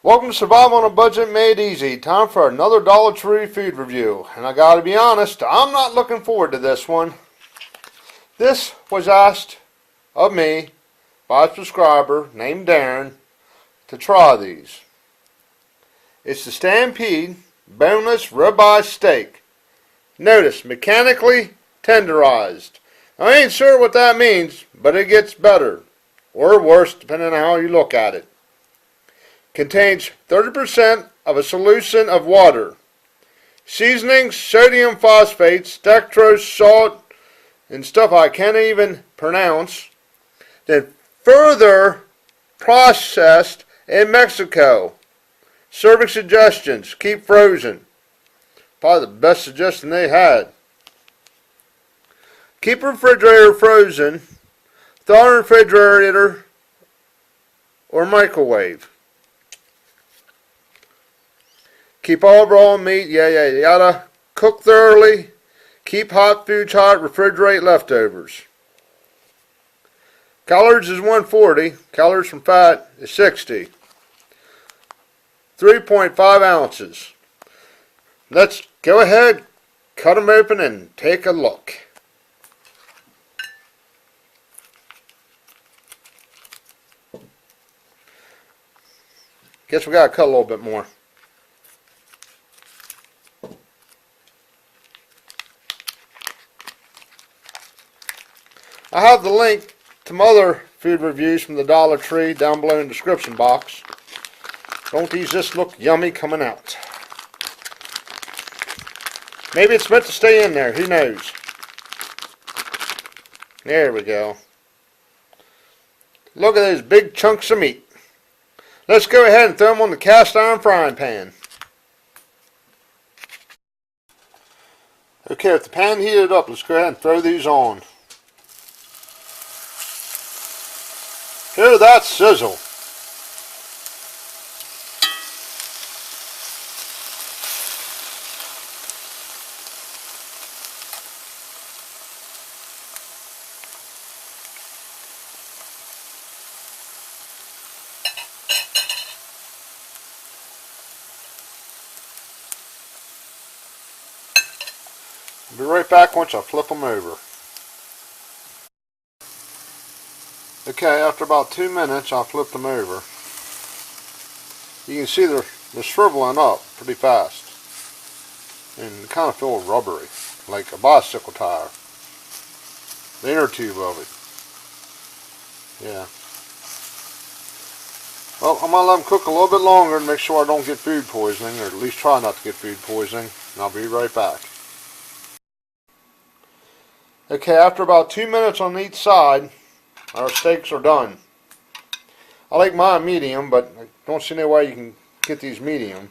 Welcome to Survival on a Budget Made Easy. Time for another Dollar Tree food review. And I gotta be honest, I'm not looking forward to this one. This was asked of me by a subscriber named Darren to try these. It's the Stampede Boneless Ribeye Steak. Notice, mechanically tenderized. I ain't sure what that means, but it gets better. Or worse, depending on how you look at it. Contains 30% of a solution of water. Seasonings, sodium phosphates, dextrose, salt, and stuff I can't even pronounce. Then further processed in Mexico. Serving suggestions, keep frozen. Probably the best suggestion they had. Keep refrigerator frozen. Thaw in refrigerator or microwave. Keep all raw meat, yada. Cook thoroughly. Keep hot foods hot. Refrigerate leftovers. Calories is 140. Calories from fat is 60. 3.5 ounces. Let's go ahead, cut them open and take a look. Guess we gotta cut a little bit more. I have the link to my other food reviews from the Dollar Tree down below in the description box. Don't these just look yummy coming out? Maybe it's meant to stay in there, who knows? There we go. Look at those big chunks of meat. Let's go ahead and throw them on the cast iron frying pan. Okay, with the pan heated up, let's go ahead and throw these on. Hear that sizzle. I'll be right back once I flip them over. Okay, after about 2 minutes, I flipped them over. You can see they're shriveling up pretty fast. And kind of feel rubbery, like a bicycle tire. The inner tube of it. Yeah. Well, I'm going to let them cook a little bit longer and make sure I don't get food poisoning, or at least try not to get food poisoning. And I'll be right back. Okay, after about 2 minutes on each side, our steaks are done. I like mine medium, but I don't see no way you can get these medium.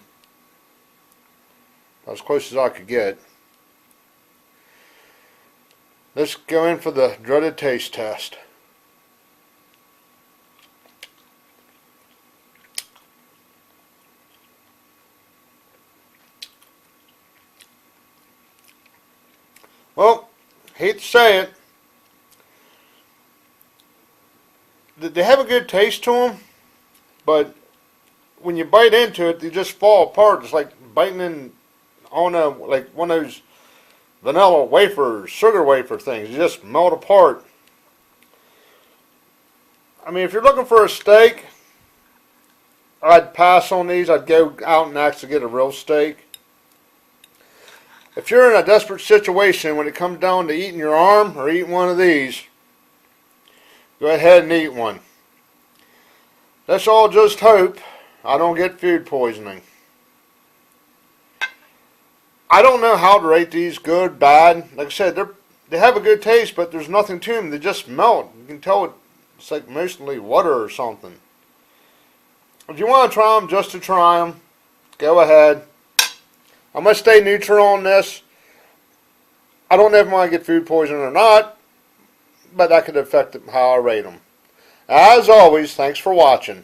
As close as I could get. Let's go in for the dreaded taste test. Well, hate to say it, they have a good taste to them, but when you bite into it, they just fall apart. It's like biting in on like one of those vanilla wafers, sugar wafer things. You just melt apart. I mean, if you're looking for a steak, I'd pass on these. I'd go out and actually get a real steak. If you're in a desperate situation when it comes down to eating your arm or eating one of these, go ahead and eat one. Let's all just hope I don't get food poisoning. I don't know how to rate these, good, bad. Like I said, they have a good taste, but there's nothing to them. They just melt. You can tell it's like mostly water or something. If you want to try them just to try them, go ahead. I'm going to stay neutral on this. I don't know if I might get food poisoning or not, but that could affect how I rate them. As always, thanks for watching.